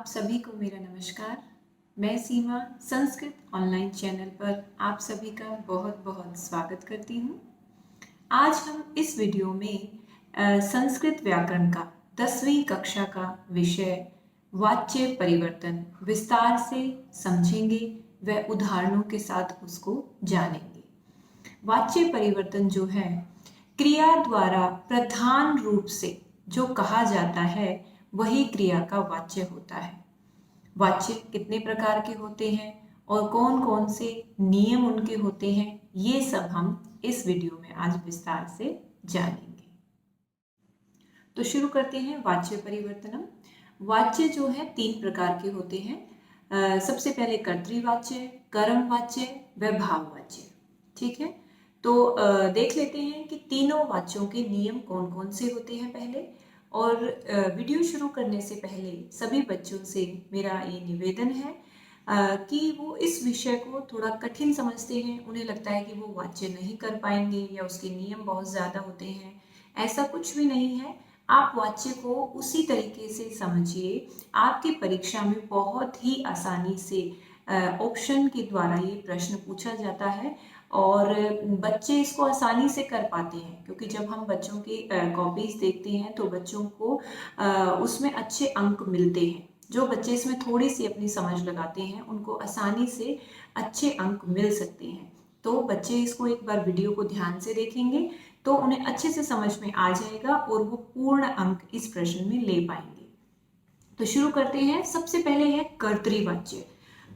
सभी को मेरा नमस्कार। मैं सीमा संस्कृत ऑनलाइन चैनल पर आप सभी का बहुत बहुत स्वागत करती हूँ। आज हम इस वीडियो में संस्कृत व्याकरण का 10वीं कक्षा का विषय वाच्य परिवर्तन विस्तार से समझेंगे व उदाहरणों के साथ उसको जानेंगे। वाच्य परिवर्तन जो है क्रिया द्वारा प्रधान रूप से जो कहा जाता है वही क्रिया का वाच्य होता है। वाच्य कितने प्रकार के होते हैं और कौन कौन से नियम उनके होते हैं, ये सब हम इस वीडियो में आज विस्तार से जानेंगे। तो शुरू करते हैं वाच्य परिवर्तनम। वाच्य जो है 3 प्रकार के होते हैं। सबसे पहले कर्तृवाच्य, कर्मवाच्य व भाववाच्य। ठीक है, तो देख लेते हैं कि तीनों वाच्यों के नियम कौन कौन से होते हैं पहले। और वीडियो शुरू करने से पहले सभी बच्चों से मेरा ये निवेदन है कि वो इस विषय को थोड़ा कठिन समझते हैं, उन्हें लगता है कि वो वाच्य नहीं कर पाएंगे या उसके नियम बहुत ज़्यादा होते हैं। ऐसा कुछ भी नहीं है। आप वाच्य को उसी तरीके से समझिए। आपकी परीक्षा में बहुत ही आसानी से ऑप्शन के द्वारा ये प्रश्न पूछा जाता है और बच्चे इसको आसानी से कर पाते हैं, क्योंकि जब हम बच्चों की कॉपीज देखते हैं तो बच्चों को उसमें अच्छे अंक मिलते हैं। जो बच्चे इसमें थोड़ी सी अपनी समझ लगाते हैं उनको आसानी से अच्छे अंक मिल सकते हैं। तो बच्चे इसको एक बार वीडियो को ध्यान से देखेंगे तो उन्हें अच्छे से समझ में आ जाएगा और वो पूर्ण अंक इस प्रश्न में ले पाएंगे। तो शुरू करते हैं। सबसे पहले है कर्तृवाच्य।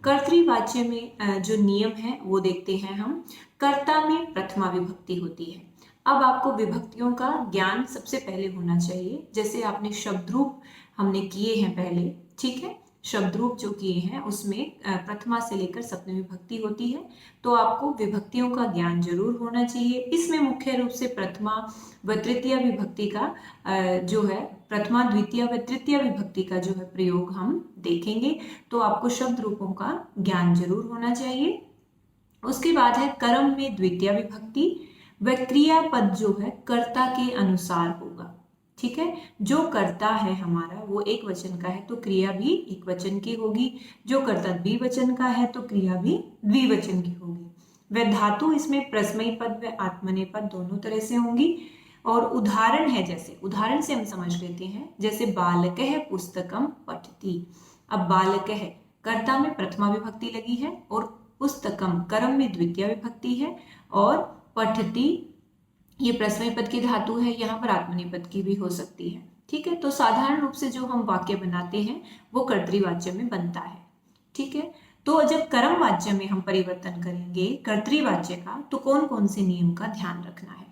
कर्तृवाच्य में जो नियम है वो देखते हैं हम। कर्ता में प्रथमा विभक्ति होती है। अब आपको विभक्तियों का ज्ञान सबसे पहले होना चाहिए। जैसे आपने शब्द रूप हमने किए हैं पहले, ठीक है, शब्द रूप जो किए हैं उसमें प्रथमा से लेकर सप्तमी विभक्ति होती है, तो आपको विभक्तियों का ज्ञान जरूर होना चाहिए। इसमें मुख्य रूप से प्रथमा व तृतीय विभक्ति का जो है प्रथमा द्वितीय व तृतीय विभक्ति का जो है प्रयोग हम देखेंगे, तो आपको शब्द रूपों का ज्ञान जरूर होना चाहिए। उसके बाद है कर्म में द्वितीय विभक्ति व क्रियापद जो है कर्ता के अनुसार होगा। ठीक है, जो कर्ता है हमारा वो एक वचन का है तो क्रिया भी एक वचन की होगी। जो कर्ता द्विवचन का है तो क्रिया भी द्विवचन की होगी। वह धातु इसमें प्रश्मयी पद व आत्मनेय पद दोनों तरह से होंगी। और उदाहरण है, जैसे उदाहरण से हम समझ लेते हैं, जैसे बालकः पुस्तकम पठति। अब बालकः कर्ता में प्रथमा विभक्ति लगी है और पुस्तकम कर्म में द्वितीय विभक्ति है और पठति ये प्रश्मयी पद की धातु है, यहाँ पर आत्मनेय पद की भी हो सकती है। ठीक है, तो साधारण रूप से जो हम वाक्य बनाते हैं वो कर्तृवाच्य में बनता है। ठीक है, तो जब कर्म वाच्य में हम परिवर्तन करेंगे कर्तृवाच्य का, तो कौन कौन से नियम का ध्यान रखना है।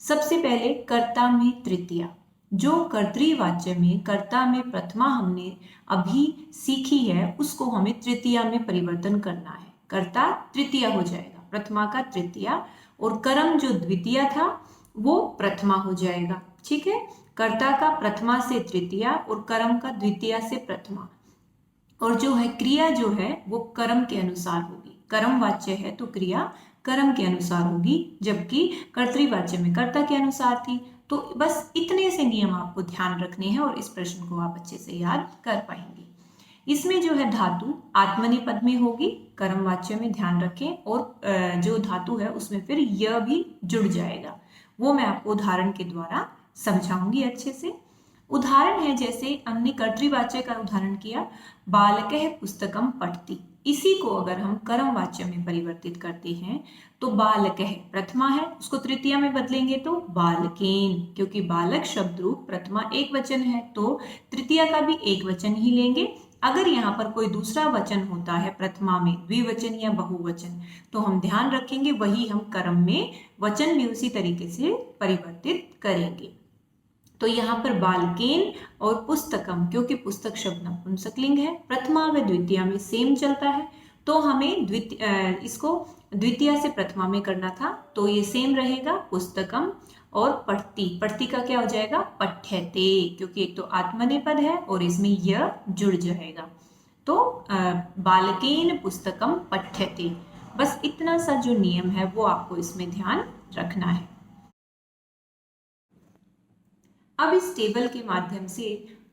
सबसे पहले कर्ता में तृतीया। जो कर्तृवाच्य में कर्ता में प्रथमा हमने अभी सीखी है उसको हमें तृतीया में परिवर्तन करना है। कर्ता तृतीया हो जाएगा, प्रथमा का तृतीया, और कर्म जो द्वितीय था वो प्रथमा हो जाएगा। ठीक है, कर्ता का प्रथमा से तृतीया और कर्म का द्वितीय से प्रथमा। और जो है क्रिया जो है वो कर्म के अनुसार होगी। कर्म वाच्य है तो क्रिया कर्म के अनुसार होगी, जबकि कर्तृवाच्य में कर्ता के अनुसार थी। तो बस इतने से नियम आपको ध्यान रखने हैं और इस प्रश्न को आप अच्छे से याद कर पाएंगे। इसमें जो है धातु आत्मनेय पद में होगी, कर्म वाच्य में ध्यान रखें, और जो धातु है उसमें फिर य भी जुड़ जाएगा। वो मैं आपको उदाहरण के द्वारा समझाऊंगी अच्छे से। उदाहरण है, जैसे हमने कर्तृवाच्य का उदाहरण किया, बालकः पुस्तकम पठति। इसी को अगर हम कर्म वाच्य में परिवर्तित करते हैं तो बालकः प्रथमा है उसको तृतीय में बदलेंगे तो बालकेन, क्योंकि बालक शब्द रूप प्रथमा एक वचन है तो तृतीय का भी एक वचन ही लेंगे। अगर यहाँ पर कोई दूसरा वचन होता है प्रथमा में, द्विवचन या बहुवचन, तो हम ध्यान रखेंगे वही हम कर्म में वचन भी उसी तरीके से परिवर्तित करेंगे। तो यहाँ पर बालकेन और पुस्तकम, क्योंकि पुस्तक शब्द नपुंसकलिंग है, प्रथमा व द्वितीय में सेम चलता है, तो हमें इसको द्वितीय से प्रथमा में करना था, तो ये सेम रहेगा पुस्तकम। और पठति, पठति का क्या हो जाएगा पठ्यते, क्योंकि एक तो आत्मनेय पद है और इसमें य जुड़ जाएगा, तो बालकेन पुस्तकम पठ्यते। बस इतना सा जो नियम है वो आपको इसमें ध्यान रखना है। अब इस टेबल के माध्यम से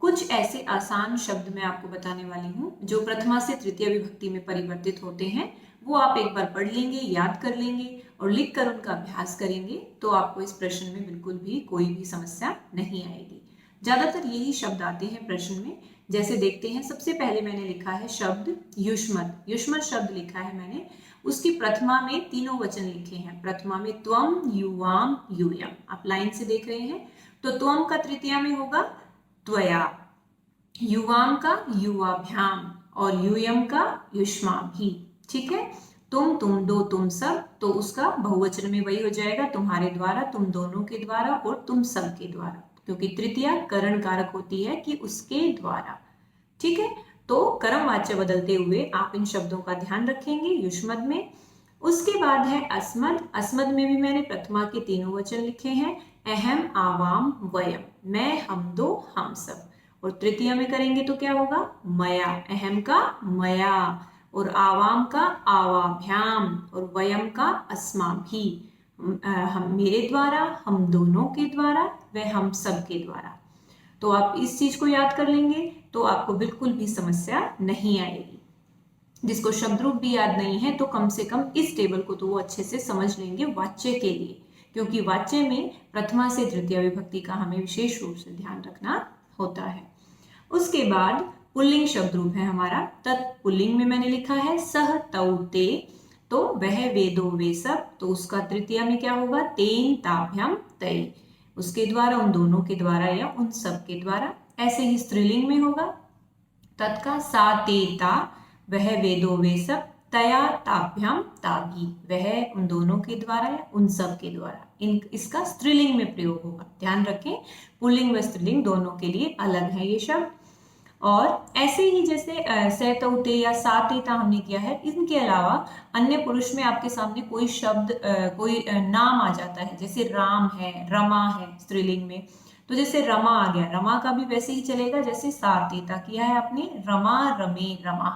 कुछ ऐसे आसान शब्द मैं आपको बताने वाली हूँ जो प्रथमा से तृतीय विभक्ति में परिवर्तित होते हैं। वो आप एक बार पढ़ लेंगे, याद कर लेंगे और लिख कर उनका अभ्यास करेंगे तो आपको इस प्रश्न में बिल्कुल भी कोई भी समस्या नहीं आएगी। ज्यादातर यही शब्द आते हैं प्रश्न में। जैसे देखते हैं, सबसे पहले मैंने लिखा है शब्द युष्मत्। युष्मत् शब्द लिखा है मैंने, उसकी प्रथमा में तीनों वचन लिखे हैं। प्रथमा में त्वम, युवाम, यूयम। आप लाइन से देख रहे हैं। तो त्वम का तृतीया में होगा त्वया, युवाम का युवाभ्याम और यूयम का युष्माभि। ठीक है, तुम दो, तुम सब, तो उसका बहुवचन में वही हो जाएगा, तुम्हारे द्वारा, तुम दोनों के द्वारा और तुम सब के द्वारा, क्योंकि तृतीया करण कारक होती है कि उसके द्वारा। ठीक है, तो कर्म वाच्य बदलते हुए आप इन शब्दों का ध्यान रखेंगे युष्मद में। उसके बाद है अस्मद। अस्मद में भी मैंने प्रथमा के तीनों वचन लिखे हैं, अहम, आवाम, वयम। मैं, हम दो, हम सब। और तृतीय में करेंगे तो क्या होगा, मया। अहम का मया और आवाम का आवाभ्याम और वयम का अस्माभि। हम मेरे द्वारा, हम दोनों के द्वारा, व हम सब के द्वारा। तो आप इस चीज को याद कर लेंगे तो आपको बिल्कुल भी समस्या नहीं आएगी। जिसको शब्द रूप भी याद नहीं है तो कम से कम इस टेबल को तो वो अच्छे से समझ लेंगे वाच्य के लिए, क्योंकि वाच्य में प्रथमा से तृतीय विभक्ति का हमें विशेष रूप से ध्यान रखना होता है। उसके बाद पुल्लिंग शब्द रूप है हमारा। तत्पुल्लिंग में मैंने लिखा है सह, तौ, ते। तो वह, वे, दो, वे सब, तो उसका तृतीय में क्या होगा, तेन, ताभ्याम, तय। उसके द्वारा, उन दोनों के द्वारा या उन सब के द्वारा। ऐसे ही स्त्रीलिंग में होगा तत् का सा, ते, ता, वह, वे, दो, वे सब, तया, ताभ्याम, ताभि। वह, उन दोनों के द्वारा या उन सब के द्वारा। इसका स्त्रीलिंग में प्रयोग होगा, ध्यान रखें। पुल्लिंग व स्त्रीलिंग दोनों के लिए अलग है ये शब्द। और ऐसे ही जैसे सैतौते या सातेता हमने किया है, इनके अलावा अन्य पुरुष में आपके सामने कोई शब्द कोई नाम आ जाता है, जैसे राम है, रमा है स्त्रीलिंग में, तो जैसे रमा आ गया, रमा का भी वैसे ही चलेगा जैसे सातेता किया है आपने, रमा, रमे, रमा।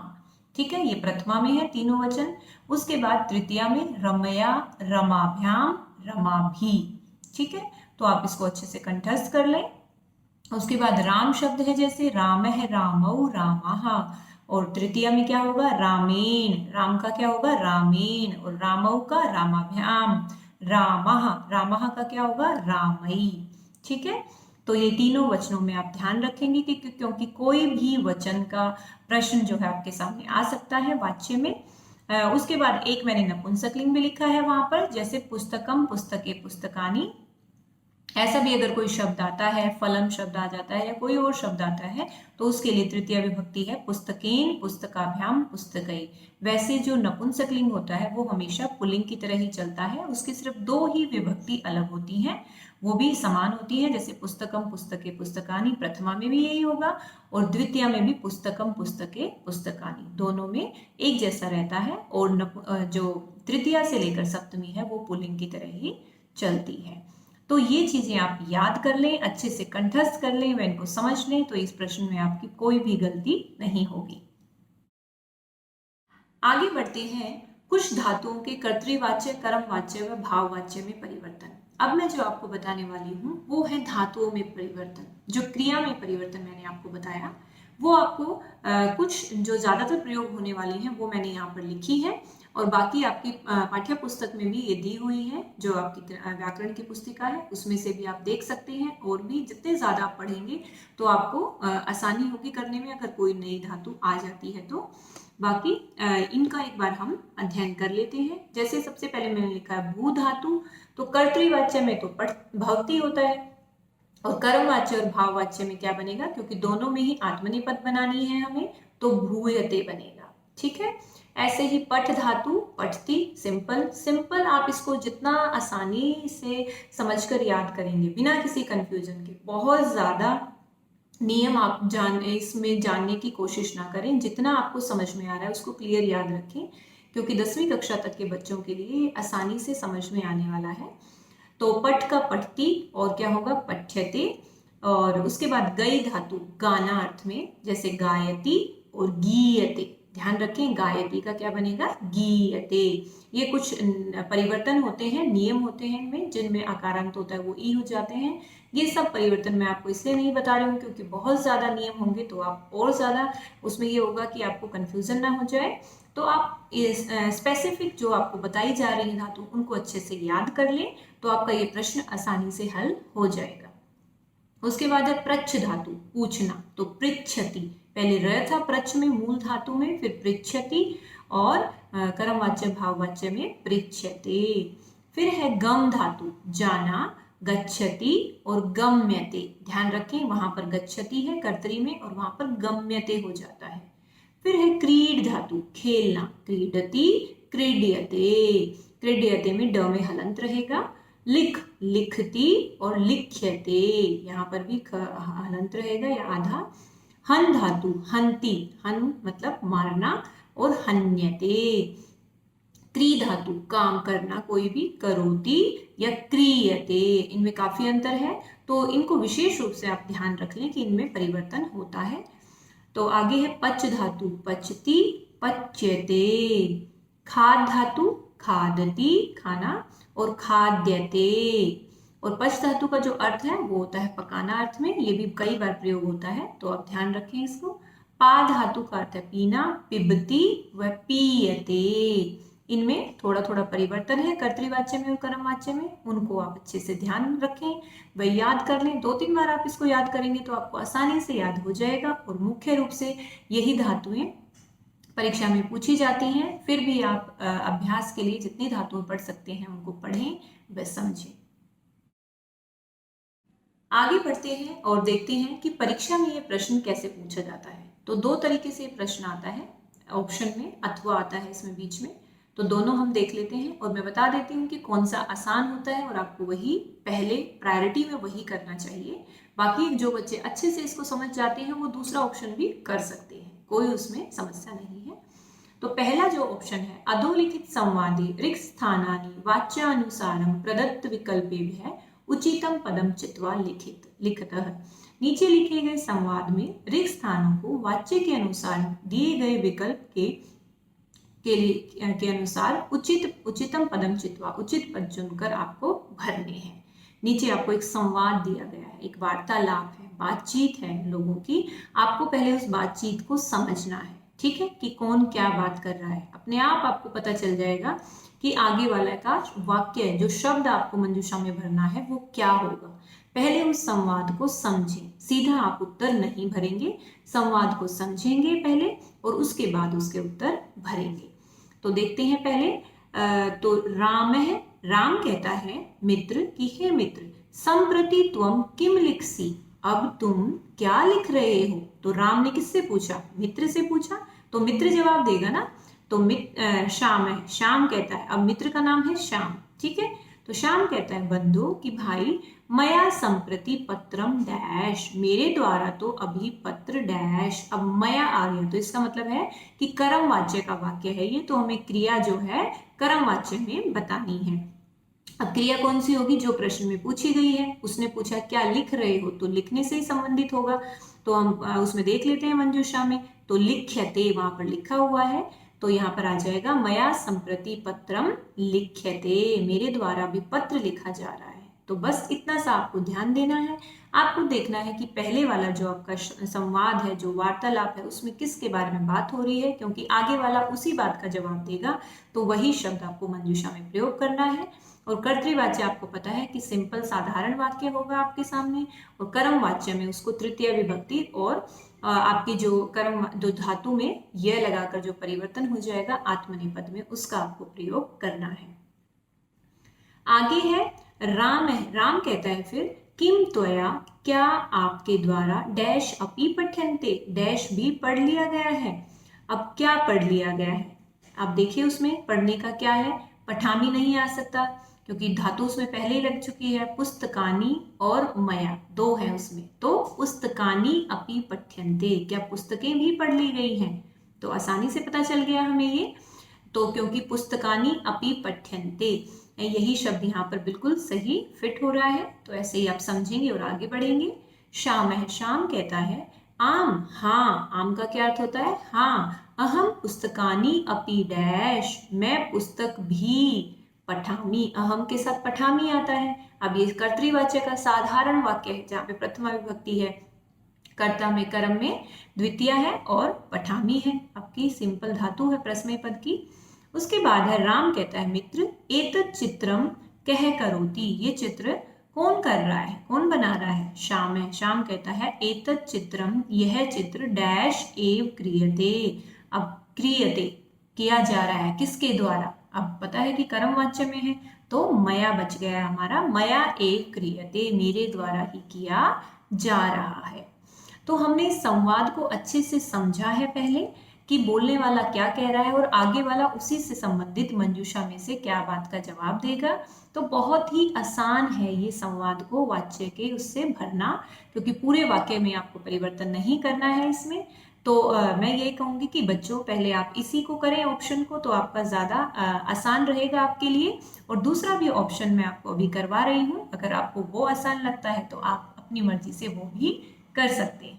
ठीक है, ये प्रथमा में है तीनों वचन। उसके बाद तृतीया में रमया, रमाभ्याम, रमाभि। ठीक है, तो आप इसको अच्छे से कंठस्थ कर लें। उसके बाद राम शब्द है, जैसे राम है, रामौ, रामः। और तृतीय में क्या होगा, रामेण। राम का क्या होगा, रामेण। और रामौ का रामाभ्याम, रामः। रामः का क्या होगा, रामई। ठीक है, तो ये तीनों वचनों में आप ध्यान रखेंगे कि क्योंकि कोई भी वचन का प्रश्न जो है आपके सामने आ सकता है वाच्य में। उसके बाद एक मैंने नपुंसकलिंग भी लिखा है वहां पर, जैसे पुस्तकम, पुस्तके, पुस्तकानी। ऐसा भी अगर कोई शब्द आता है, फलम शब्द आ जाता है या कोई और शब्द आता है, तो उसके लिए तृतीय विभक्ति है पुस्तकेन, पुस्तकाभ्याम, पुस्तकई। वैसे जो नपुंसकलिंग होता है वो हमेशा पुल्लिंग की तरह ही चलता है, उसकी सिर्फ दो ही विभक्ति अलग होती हैं, वो भी समान होती है। जैसे पुस्तकम, पुस्तके, पुस्तकानी, प्रथमा में भी यही होगा और द्वितीय में भी पुस्तकम, पुस्तके, पुस्तकानी, दोनों में एक जैसा रहता है। और जो तृतीया से लेकर सप्तमी है वो पुल्लिंग की तरह ही चलती है। तो ये चीजें आप याद कर लें, अच्छे से कंठस्थ कर लें, व इनको समझ लें, तो इस प्रश्न में आपकी कोई भी गलती नहीं होगी। आगे बढ़ते हैं, कुछ धातुओं के कर्तृवाच्य, कर्मवाच्य व भाववाच्य में परिवर्तन। अब मैं जो आपको बताने वाली हूँ वो है धातुओं में परिवर्तन। जो क्रिया में परिवर्तन मैंने आपको बताया वो आपको कुछ जो ज्यादातर प्रयोग होने वाली हैं वो मैंने यहाँ पर लिखी है, और बाकी आपकी पाठ्य पुस्तक में भी ये दी हुई है, जो आपकी व्याकरण की पुस्तिका है उसमें से भी आप देख सकते हैं। और भी जितने ज्यादा आप पढ़ेंगे तो आपको आसानी होगी करने में, अगर कोई नई धातु आ जाती है तो। बाकी इनका एक बार हम अध्ययन कर लेते हैं। जैसे सबसे पहले मैंने लिखा है भू धातु, तो कर्तृवाच्य में तो भवती होता है, और कर्मवाच्य और भाववाच्य में क्या बनेगा, क्योंकि दोनों में ही आत्मनेपद बनानी है हमें, तो भूयते बनेगा। ठीक है, ऐसे ही पठ धातु, पठती, सिंपल। सिंपल आप इसको जितना आसानी से समझकर याद करेंगे बिना किसी कंफ्यूजन के, बहुत ज्यादा नियम आप इसमें जानने की कोशिश ना करें, जितना आपको समझ में आ रहा है उसको क्लियर याद रखें, क्योंकि 10वीं कक्षा तक के बच्चों के लिए आसानी से समझ में आने वाला है। तो पठ का पठती और क्या होगा, पठ्यते। और उसके बाद गई धातु गाना अर्थ में, जैसे गायती और गीयते। ध्यान रखें, गायति का क्या बनेगा, गीयते। ये कुछ परिवर्तन होते हैं, नियम होते हैं इनमें, जिनमें आकारांत होता है वो ई हो जाते हैं। ये सब परिवर्तन मैं आपको इसलिए नहीं बता रही हूँ क्योंकि बहुत ज़्यादा नियम होंगे तो आप और ज़्यादा उसमें ये होगा कि आपको कन्फ्यूज़न ना हो जाए। तो आप स्पेसिफिक जो आपको बताई जा रही है धातु उनको अच्छे से याद कर लें, तो आपका ये प्रश्न आसानी से हल हो जाएगा। उसके बाद है प्रच्छ धातु, पूछना। तो पृच्छति, पहले र था प्रच्छ में, मूल धातु में, फिर पृच्छति और कर्मवाच्य भाववाच्य में पृच्छते। फिर है गम धातु, जाना, गच्छति और गम्यते। ध्यान रखें, वहां पर गच्छति है कर्तरी में और वहां पर गम्यते हो जाता है। फिर है क्रीड धातु, खेलना, क्रीडति, क्रीड्यते। क्रीड्यते में ड में हलंत रहेगा। लिख, लिखती और लिख्यते, यहाँ पर भी हलंत रहेगा या आधा। हन धातु, हंती, हन मतलब मारना, और हन्यते। क्री धातु, काम करना, कोई भी, करोति या क्रियते, इनमें काफी अंतर है, तो इनको विशेष रूप से आप ध्यान रख लें कि इनमें परिवर्तन होता है। तो आगे है पच धातु, पचती, पच्यते। खाद धातु, खादती, खाना, और खाद्यते। और पच धातु का जो अर्थ है वो होता है पकाना अर्थ में, ये भी कई बार प्रयोग होता है, तो आप ध्यान रखें इसको। पा धातु का अर्थ है पीना, पिबती व पीयते। इनमें थोड़ा थोड़ा परिवर्तन है कर्तृवाच्य में और कर्मवाच्य में, उनको आप अच्छे से ध्यान रखें, वह याद कर लें। 2-3 बार आप इसको याद करेंगे तो आपको आसानी से याद हो जाएगा। और मुख्य रूप से यही धातुएं परीक्षा में पूछी जाती हैं। फिर भी आप अभ्यास के लिए जितनी धातुएं पढ़ सकते हैं उनको पढ़ें व समझें। आगे बढ़ते हैं और देखते हैं कि परीक्षा में ये प्रश्न कैसे पूछा जाता है। तो 2 तरीके से प्रश्न आता है ऑप्शन में, अथवा आता है इसमें बीच में, तो दोनों हम देख लेते हैं और मैं बता देती हूँ कि कौन सा आसान होता है और आपको वही पहले प्रायोरिटी में वही करना चाहिए। बाकी जो बच्चे अच्छे से इसको समझ जाते हैं वो दूसरा ऑप्शन भी कर सकते हैं, कोई उसमें समस्या नहीं है। तो पहला जो ऑप्शन है, अधोलिखित संवादे रिक्त स्थानानि वाच्यानुसारम प्रदत्त विकल्पेभ्यः उचितम पदम चित्वा लिखतः। नीचे लिखे गए संवाद में रिक्त स्थानों को वाच्य के अनुसार दिए गए विकल्प के अनुसार उचितम पदम चित्वा, उचित पद चुनकर आपको भरने हैं। नीचे आपको एक संवाद दिया गया है, एक वार्तालाप है, बातचीत है लोगों की। आपको पहले उस बातचीत को समझना है, ठीक है, कि कौन क्या बात कर रहा है। अपने आप आपको पता चल जाएगा कि आगे वाला का वाक्य, जो शब्द आपको मंजूषा में भरना है वो क्या होगा। पहले उस संवाद को समझें, सीधा आप उत्तर नहीं भरेंगे, संवाद को समझेंगे पहले और उसके बाद उसके उत्तर भरेंगे। तो देखते हैं पहले। तो राम है, राम कहता है मित्र कि हे मित्र, संप्रति त्वम किम लिखसी, अब तुम क्या लिख रहे हो। तो राम ने किससे पूछा, मित्र से पूछा, तो मित्र जवाब देगा ना। तो श्याम है, श्याम कहता है, अब मित्र का नाम है श्याम, ठीक है। तो श्याम कहता है बंधु कि भाई, मया संप्रति पत्रम डैश, मेरे द्वारा तो अभी पत्र डैश। अब मया आ गया तो इसका मतलब है कि कर्म वाच्य का वाक्य है ये, तो हमें क्रिया जो है कर्म वाच्य में बतानी है। अब क्रिया कौन सी होगी, जो प्रश्न में पूछी गई है। उसने पूछा क्या लिख रहे हो, तो लिखने से ही संबंधित होगा। तो हम उसमें देख लेते हैं मंजूषा में, तो लिख्यते वहां पर लिखा हुआ है, तो यहाँ पर आ जाएगा मया संप्रति पत्रम लिख्यते, मेरे द्वारा भी पत्र लिखा जा रहा है। तो बस इतना सा आपको ध्यान देना है। आपको देखना है कि पहले वाला जो आपका संवाद है, जो वार्तालाप है, उसमें किसके बारे में बात हो रही है, क्योंकि आगे वाला उसी बात का जवाब देगा, तो वही शब्द आपको मंजूषा में प्रयोग करना है। और कर्तृवाच्य आपको पता है कि सिंपल साधारण वाक्य होगा आपके सामने, और कर्म वाच्य में उसको तृतीय विभक्ति और आपकी जो कर्म जो धातु में यह लगाकर जो परिवर्तन हो जाएगा आत्मनेपद में, उसका आपको प्रयोग करना है। आगे है राम है, राम कहता है फिर किम त्वया, क्या आपके द्वारा डैश अपि पठ्यन्ते, डैश भी पढ़ लिया गया है। अब क्या पढ़ लिया गया है, आप देखिए उसमें पढ़ने का क्या है, पठानी नहीं आ सकता क्योंकि धातु उसमें पहले ही लग चुकी है। पुस्तकानी और मया दो है उसमें, तो पुस्तकानी अपि पठ्यन्ते, क्या पुस्तकें भी पढ़ ली गई हैं, तो आसानी से पता चल गया हमें ये। तो क्योंकि पुस्तकानी अपि पठ्यन्ते, यही शब्द यहाँ पर बिल्कुल सही फिट हो रहा है, तो ऐसे ही आप समझेंगे और आगे बढ़ेंगे। श्याम है, श्याम कहता है आम, हाँ, आम का क्या अर्थ होता है? हाँ। अहम पुस्तकानि अपि डैश, मैं पुस्तक भी पठामि, अहम के साथ पठामि आता है। अब ये कर्तृवाचक का साधारण वाक्य है जहाँ पे प्रथमा विभक्ति है, कर्ता में कर्म में द्वितीय है और पठामी है, आपकी सिंपल धातु है प्रश्न पद की। उसके बाद है राम कहता है मित्र, एतत् चित्रम कह करोति, ये चित्र कौन कर रहा है, कौन बना रहा है? श्याम है। श्याम कहता है एतत् चित्रम, यह चित्र डैश एव क्रियते, अब क्रियते किया जा रहा है, किसके द्वारा? अब पता है कि कर्म वाच्य में है तो मया बच गया हमारा, मया एव क्रियते, मेरे द्वारा ही किया जा रहा है। तो हमने इस संवाद को अच्छे से समझा है पहले कि बोलने वाला क्या कह रहा है और आगे वाला उसी से संबंधित मंजूषा में से क्या बात का जवाब देगा। तो बहुत ही आसान है ये संवाद को वाच्य के उससे भरना, क्योंकि पूरे वाक्य में आपको परिवर्तन नहीं करना है इसमें। तो मैं ये कहूंगी कि बच्चों पहले आप इसी को करें ऑप्शन को, तो आपका ज़्यादा आसान रहेगा आपके लिए। और दूसरा भी ऑप्शन मैं आपको अभी करवा रही हूँ, अगर आपको वो आसान लगता है तो आप अपनी मर्जी से वो भी कर सकते हैं।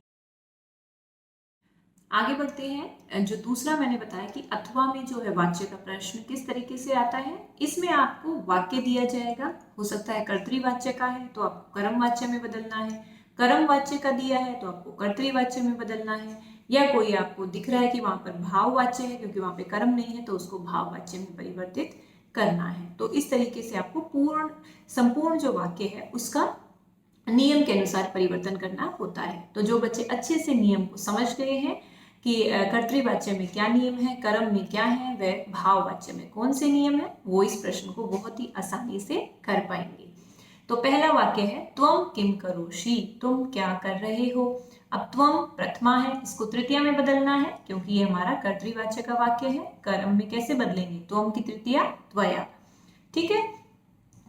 आगे बढ़ते हैं। जो दूसरा मैंने बताया कि अथवा में जो है वाच्य का प्रश्न किस तरीके से आता है, इसमें आपको वाक्य दिया जाएगा, हो सकता है कर्तृवाच्य का है तो आपको कर्म वाच्य में बदलना है, कर्म वाच्य का दिया है तो आपको कर्तृवाच्य में बदलना है, या कोई आपको दिख रहा है कि वहां पर भाव वाच्य है क्योंकि वहां पे कर्म नहीं है तो उसको भाव वाच्य में परिवर्तित करना है। तो इस तरीके से आपको संपूर्ण जो वाक्य है उसका नियम के अनुसार परिवर्तन करना होता है। तो जो बच्चे अच्छे से नियम को समझ गए हैं कि कर्तृवाच्य में क्या नियम है, कर्म में क्या है, वह भाववाच्य में कौन से नियम है, वो इस प्रश्न को बहुत ही आसानी से कर पाएंगे। तो पहला वाक्य है त्वम किम करोषि, तुम क्या कर रहे हो। अब त्वम प्रथमा है, इसको तृतीया में बदलना है क्योंकि ये हमारा कर्तृवाच्य का वाक्य है। कर्म में कैसे बदलेंगे? त्वम की तृतीया त्वया, ठीक है।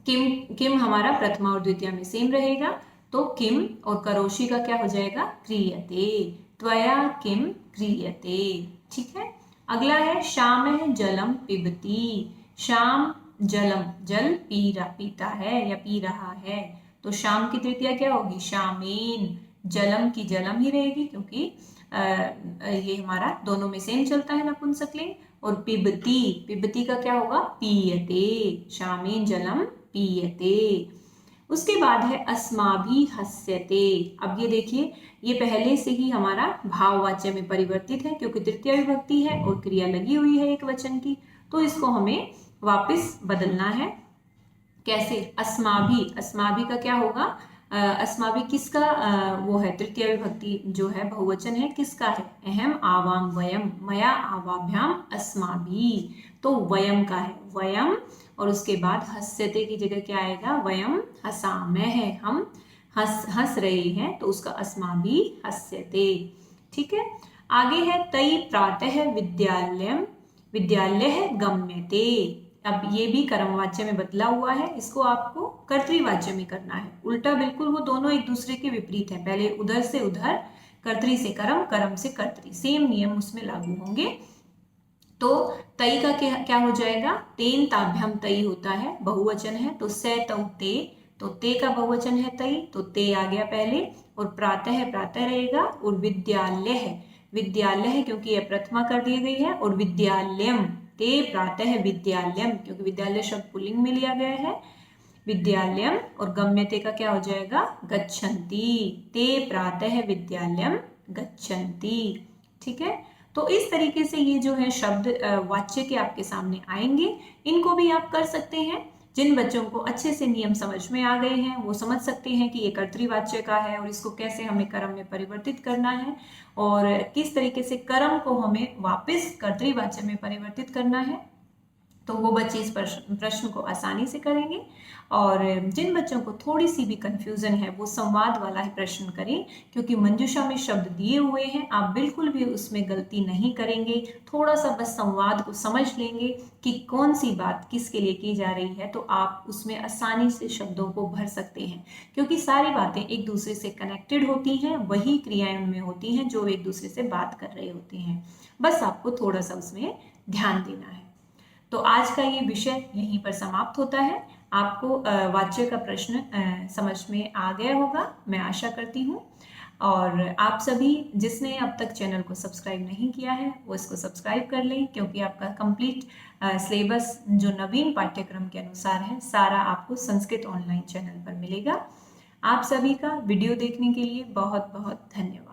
किम, किम हमारा प्रथमा और द्वितीय में सेम रहेगा, तो किम और करोषि का क्या हो जाएगा? क्रियते, त्वया किम क्रियते, ठीक है। अगला है श्याम है जलम पिबती, श्याम जलम, जल पीता है या पी रहा है, तो श्याम की तृतीया क्या होगी? श्यामेन, जलम की जलम ही रहेगी क्योंकि ये हमारा दोनों में सेम चलता है नपुंसकलिंग। और पिबती, पिबती का क्या होगा? पीयते, श्यामेन जलम पीयते। उसके बाद है अस्माभि हस्यते। अब ये देखिए, ये पहले से ही हमारा भाववाच्य में परिवर्तित है क्योंकि तृतीय विभक्ति है और क्रिया लगी हुई है एक वचन की, तो इसको हमें वापस बदलना है। कैसे? अस्माभि, अस्माभि का क्या होगा? अस्माभि किसका वो है? तृतीय विभक्ति जो है बहुवचन है, किसका है? अहम आवाम वयम, मया आवाभ्याम अस्माभि, तो वयम का है, वयम। और उसके बाद हस्यते की जगह क्या आएगा? वयम हसामः है, हम हंस रहे हैं, तो उसका अस्माभि हस्यते, ठीक है। आगे है तई प्रातः विद्यालयम, विद्यालय गम्यते। अब ये भी कर्मवाच्य में बदला हुआ है, इसको आपको कर्तृवाच्य में करना है। उल्टा बिल्कुल, वो दोनों एक दूसरे के विपरीत है, पहले उधर से उधर, कर्तरी से कर्म, कर्म से कर्तरी, सेम नियम उसमें लागू होंगे। तो तई का क्या हो जाएगा? तेन ताभ्याम तई होता है, बहुवचन है, तो से तौ ते, तो ते का बहुवचन है तई, तो ते आ गया पहले, और प्रातः प्रातः रहेगा, और विद्यालय है, विद्यालय है क्योंकि यह प्रथमा कर दी गई है, और विद्यालयम, ते प्रातः विद्यालयम क्योंकि विद्यालय शब्द पुल्लिंग में लिया गया है, विद्यालयम। और गम्यते का क्या हो जाएगा? गच्छन्ति, ते प्रातः विद्यालयम गच्छन्ति, ठीक है। तो इस तरीके से ये जो है शब्द वाच्य के आपके सामने आएंगे, इनको भी आप कर सकते हैं। जिन बच्चों को अच्छे से नियम समझ में आ गए हैं वो समझ सकते हैं कि ये कर्तृवाच्य का है और इसको कैसे हमें कर्म में परिवर्तित करना है और किस तरीके से कर्म को हमें वापस कर्तृवाच्य में परिवर्तित करना है। तो वो बच्चे इस प्रश्न को आसानी से करेंगे। और जिन बच्चों को थोड़ी सी भी कंफ्यूजन है वो संवाद वाला ही प्रश्न करें, क्योंकि मंजूषा में शब्द दिए हुए हैं, आप बिल्कुल भी उसमें गलती नहीं करेंगे। थोड़ा सा बस संवाद को समझ लेंगे कि कौन सी बात किसके लिए की जा रही है, तो आप उसमें आसानी से शब्दों को भर सकते हैं, क्योंकि सारी बातें एक दूसरे से कनेक्टेड होती हैं, वही क्रियाएं उनमें होती हैं जो एक दूसरे से बात कर रहे होते हैं। बस आपको थोड़ा सा उसमें ध्यान देना है। तो आज का ये विषय यहीं पर समाप्त होता है। आपको वाच्य का प्रश्न समझ में आ गया होगा, मैं आशा करती हूँ। और आप सभी जिसने अब तक चैनल को सब्सक्राइब नहीं किया है वो इसको सब्सक्राइब कर लें, क्योंकि आपका कंप्लीट सिलेबस जो नवीन पाठ्यक्रम के अनुसार है सारा आपको संस्कृत ऑनलाइन चैनल पर मिलेगा। आप सभी का वीडियो देखने के लिए बहुत बहुत धन्यवाद।